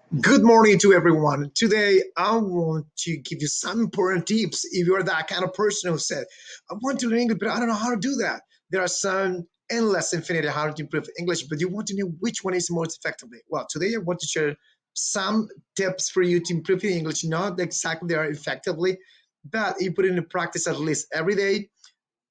Good morning to everyone. Today, I want to give you some important tips if you're that kind of person who said, I want to learn English, but I don't know how to do that. There are some endless infinity how to improve English, but you want to know which one is most effectively. Well, today I want to share some tips for you to improve your English, not exactly there effectively, but you put it into practice at least every day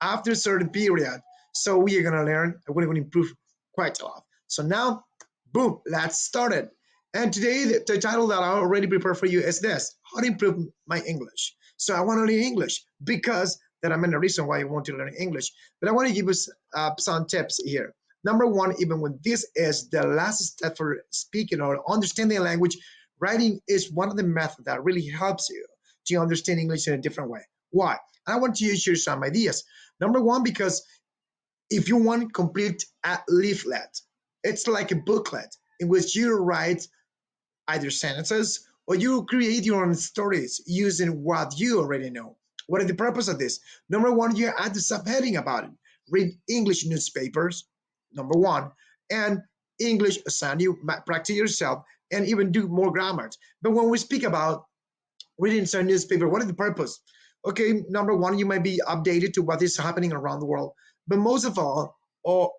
after a certain period. So we are going to learn, we're going to improve quite a lot. So now, boom, let's start it. And today, the title that I already prepared for you is this: How to Improve My English. So I want to learn English because that I mean the reason why I want to learn English. But I want to give you some tips here. Number one, even when this is the last step for speaking or understanding a language, writing is one of the methods that really helps you to understand English in a different way. Why? I want to share some ideas. Number one, because if you want to complete a leaflet, it's like a booklet in which you write either sentences or you create your own stories using what you already know. What is the purpose of this? Number one, you add the subheading about it. Read English newspapers, number one, and English assign you practice yourself and even do more grammars. But when we speak about reading some newspaper, what is the purpose? Okay, number one, you might be updated to what is happening around the world, but most of all, or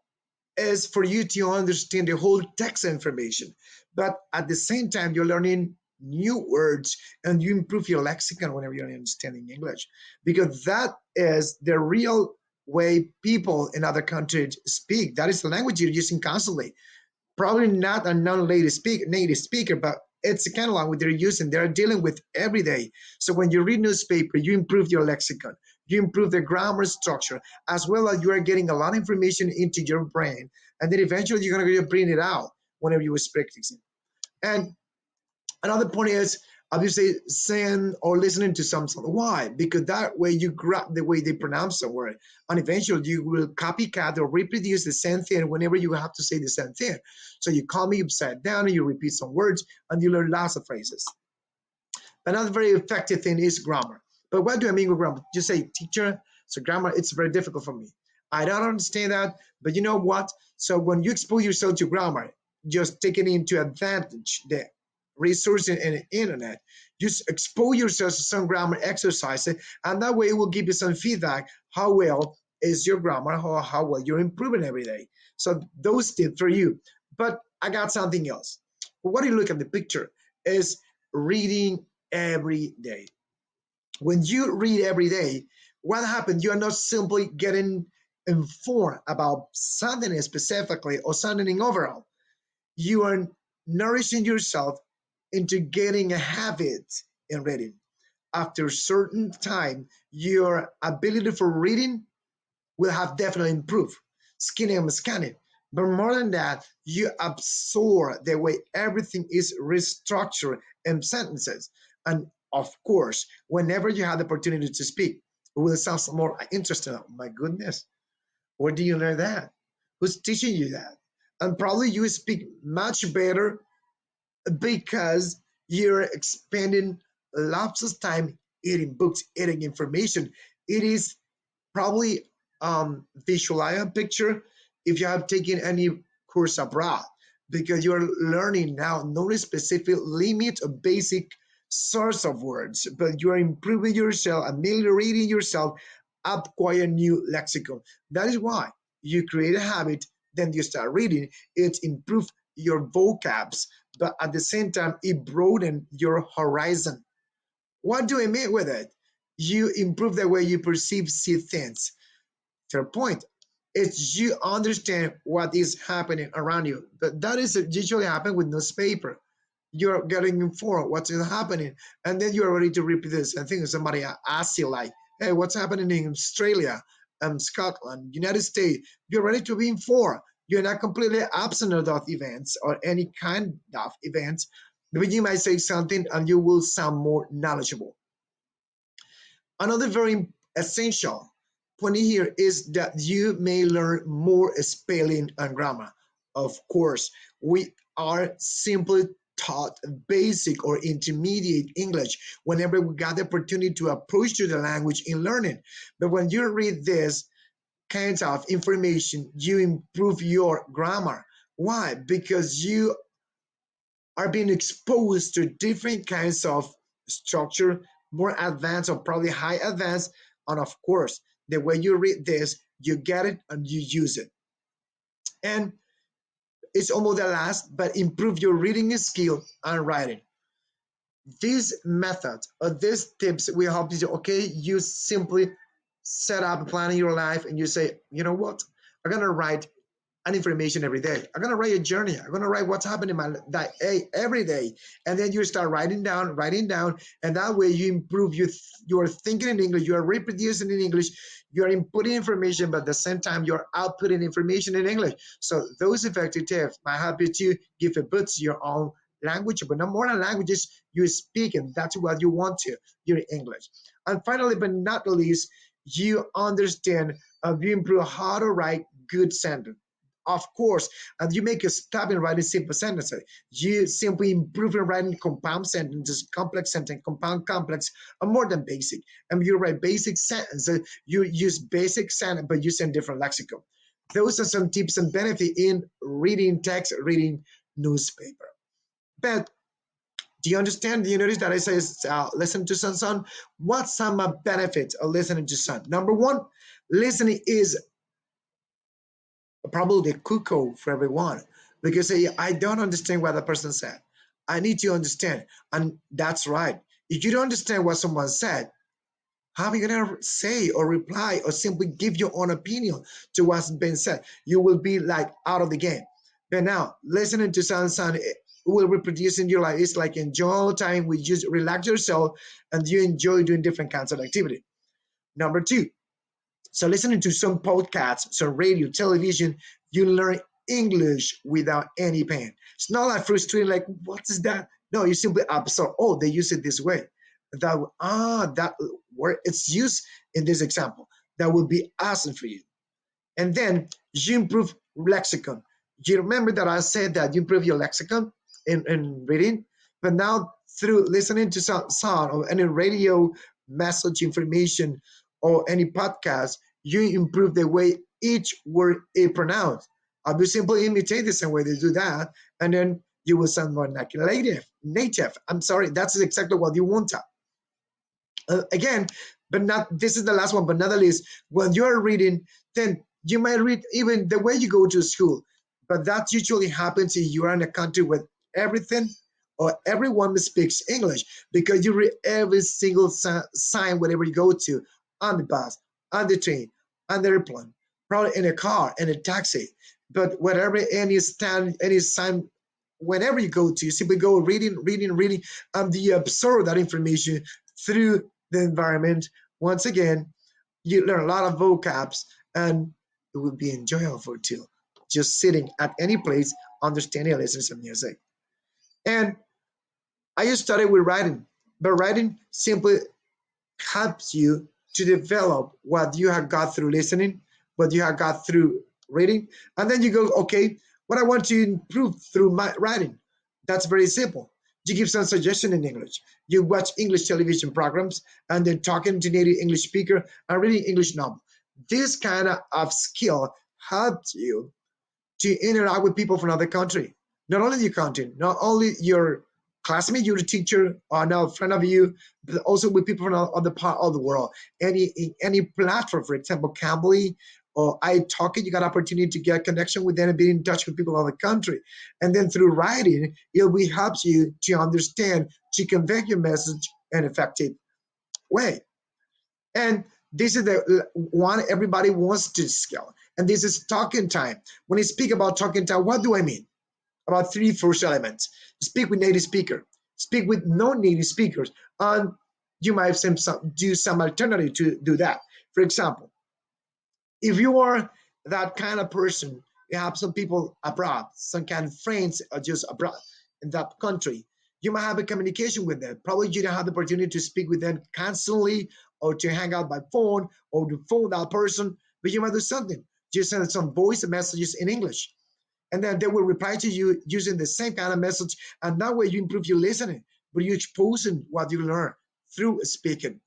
is for you to understand the whole text information. But at the same time, you're learning new words and you improve your lexicon whenever you're understanding English, because that is the real way people in other countries speak. That is the language you're using constantly. Probably not a native speaker, but it's the kind of language they're using. They're dealing with every day. So when you read newspaper, you improve your lexicon, you improve the grammar structure, as well as you are getting a lot of information into your brain, and then eventually you're going to bring it out whenever you speak it. And another point is obviously saying or listening to some song. Why? Because that way you grab the way they pronounce the word, and eventually you will copycat or reproduce the same thing whenever you have to say the same thing. So you call me upside down and you repeat some words and you learn lots of phrases. Another very effective thing is grammar. But what do I mean with grammar? You say, teacher, so grammar, it's very difficult for me. I don't understand that, but you know what? So when you expose yourself to grammar, just taking into advantage the resource in the internet, just expose yourself to some grammar exercises, and that way it will give you some feedback how well is your grammar, how well you're improving every day. So those tips for you. But I got something else. What do you look at the picture? Is reading every day. When you read every day, what happens? You are not simply getting informed about something specifically or something in overall. You are nourishing yourself into getting a habit in reading. After a certain time, your ability for reading will have definitely improved. Skinning and scanning. But more than that, you absorb the way everything is restructured in sentences. And of course, whenever you have the opportunity to speak, it will sound more interesting. Oh, my goodness, where do you learn that? Who's teaching you that? And probably you speak much better because you're expending lots of time eating books, eating information. It is probably visualize a picture if you have taken any course abroad, because you're learning now not a specific limit or basic source of words, but you are improving yourself, ameliorating yourself, acquire new lexicon. That is why you create a habit, then you start reading. It improves your vocabs, but at the same time, it broadens your horizon. What do I mean with it? You improve the way you perceive, see things. Fair point. It's you understand what is happening around you. But that is usually happen with newspaper. You're getting informed what's happening, and then you're ready to repeat this. I think somebody asks you like, "Hey, what's happening in Australia, Scotland, United States?" You're ready to be informed. You're not completely absent of those events or any kind of events, but you might say something and you will sound more knowledgeable. Another very essential point here is that you may learn more spelling and grammar. Of course, we are simply taught basic or intermediate English whenever we got the opportunity to approach to the language in learning. But when you read this kinds of information, you improve your grammar. Why? Because you are being exposed to different kinds of structure, more advanced or probably high advanced. And of course, the way you read this, you get it and you use it. And it's almost the last, but improve your reading skill and writing. These methods or these tips will help you. Okay, you simply set up a plan in your life and you say, you know what, I'm gonna write an information every day. I'm gonna write a journey. I'm gonna write what's happening in my day every day, and then you start writing down, and that way you improve your thinking in English. You are reproducing in English. You are inputting information, but at the same time you are outputting information in English. So those effective tips might help you to give a boost to your own language, but not more than languages you speak, and that's what you want to. Your English. And finally, but not least, you understand you improve how to write good sentence, of course, and you make a stop in writing simple sentences. You simply improve in writing compound sentences, complex sentence, compound, complex, or more than basic. And you write basic sentences, you use basic sentence, but using different lexicon. Those are some tips and benefit in reading text, reading newspaper. But do you understand? Do you notice that I say listen to son? What's some benefits of listening to son? Number one, listening is probably the cuckoo for everyone because I don't understand what the person said. I need to understand. And that's right. If you don't understand what someone said, how are you going to say or reply or simply give your own opinion to what's been said? You will be like out of the game. But now, listening to sound will reproduce in your life. It's like enjoy all the time. We just relax yourself and you enjoy doing different kinds of activity. Number two, so listening to some podcasts, some radio, television, you learn English without any pain. It's not like frustrating, like, what is that? No, you simply absorb, oh, they use it this way. That word it's used in this example. That will be awesome for you. And then you improve lexicon. You remember that I said that you improve your lexicon in reading, but now through listening to some sound or any radio message information or any podcast, you improve the way each word is pronounced. I'll be simply imitate the same way they do that, and then you will sound more like native. Native. I'm sorry, that's exactly what you want. Again, but not this is the last one, but not the least. When you're reading, then you might read even the way you go to school, but that usually happens if you're in a country with everything or everyone speaks English because you read every single sign wherever you go to, on the bus, on the train, on the airplane, probably in a car, in a taxi, but whatever any stand, any sign, whenever you go to, you simply go reading, and you absorb that information through the environment. Once again, you learn a lot of vocabs and it will be enjoyable too. Just sitting at any place, understanding and listening to music. And I just started with writing, but writing simply helps you to develop what you have got through listening, what you have got through reading, and then you go, okay, what I want to improve through my writing. That's very simple. You give some suggestion in English. You watch English television programs and then talking to native English speaker and reading English novel. This kind of skill helps you to interact with people from another country. Not only your country, not only your classmate, your teacher, or now a friend of you, but also with people from other part of the world. Any platform, for example, Cambly or iTalki, you got opportunity to get connection with them and be in touch with people in the country. And then through writing, it will help you to understand, to convey your message in an effective way. And this is the one everybody wants to scale. And this is talking time. When I speak about talking time, what do I mean? About three first elements. Speak with native speaker, speak with non-native speakers, and you might do some alternative to do that. For example, if you are that kind of person, you have some people abroad, some kind of friends are just abroad in that country. You might have a communication with them. Probably you don't have the opportunity to speak with them constantly or to hang out by phone or to phone that person, but you might do something. Just send some voice messages in English. And then they will reply to you using the same kind of message. And that way you improve your listening, but you're exposing what you learn through speaking.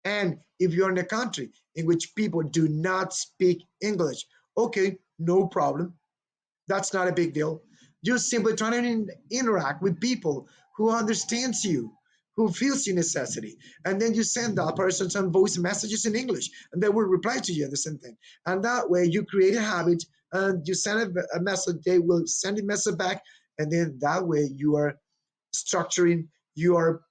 And if you're in a country in which people do not speak English, okay, no problem. That's not a big deal. You're simply trying to interact with people who understands you, who feels your necessity. And then you send that person some voice messages in English, and they will reply to you at the same thing. And that way you create a habit, and you send a message, they will send a message back. And then that way you are structuring, you are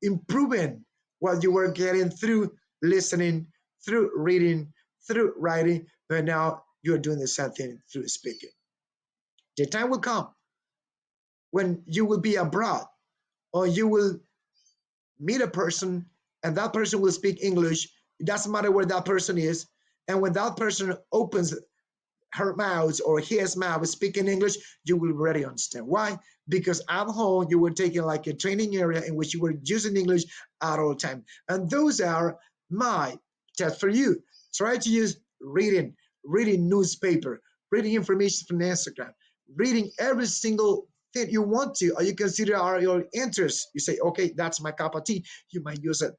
improving what you were getting through listening, through reading, through writing, but now you're doing the same thing through speaking. The time will come when you will be abroad, or you will meet a person and that person will speak English. It doesn't matter where that person is. And when that person opens her mouth or his mouth speaking English, you will already understand. Why? Because at home you were taking like a training area in which you were using English at all time. And those are my tips for you. Try to use reading newspaper, reading information from Instagram, reading every single thing you want to, or you consider are your interests. You say, okay, that's my cup of tea. You might use it.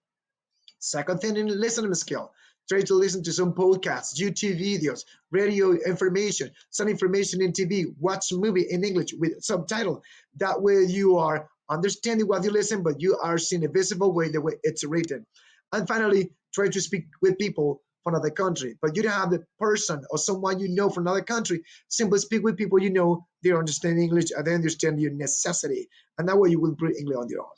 Second thing in listening skill. Try to listen to some podcasts, YouTube videos, radio information, some information in TV, watch a movie in English with subtitle. That way you are understanding what you listen, but you are seeing a visible way the way it's written. And finally, try to speak with people from another country. But you don't have the person or someone you know from another country. Simply speak with people you know, they understand English and they understand your necessity. And that way you will bring English on your own.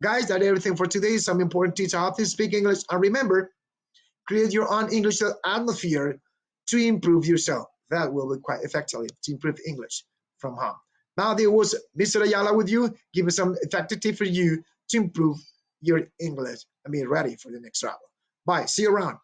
Guys, that's everything for today. Some important tips how to speak English. And remember, create your own English atmosphere to improve yourself. That will be quite effectively to improve English from home. Now, there was Mr. Ayala with you. Give me some effective tip for you to improve your English. I mean, ready for the next travel. Bye. See you around.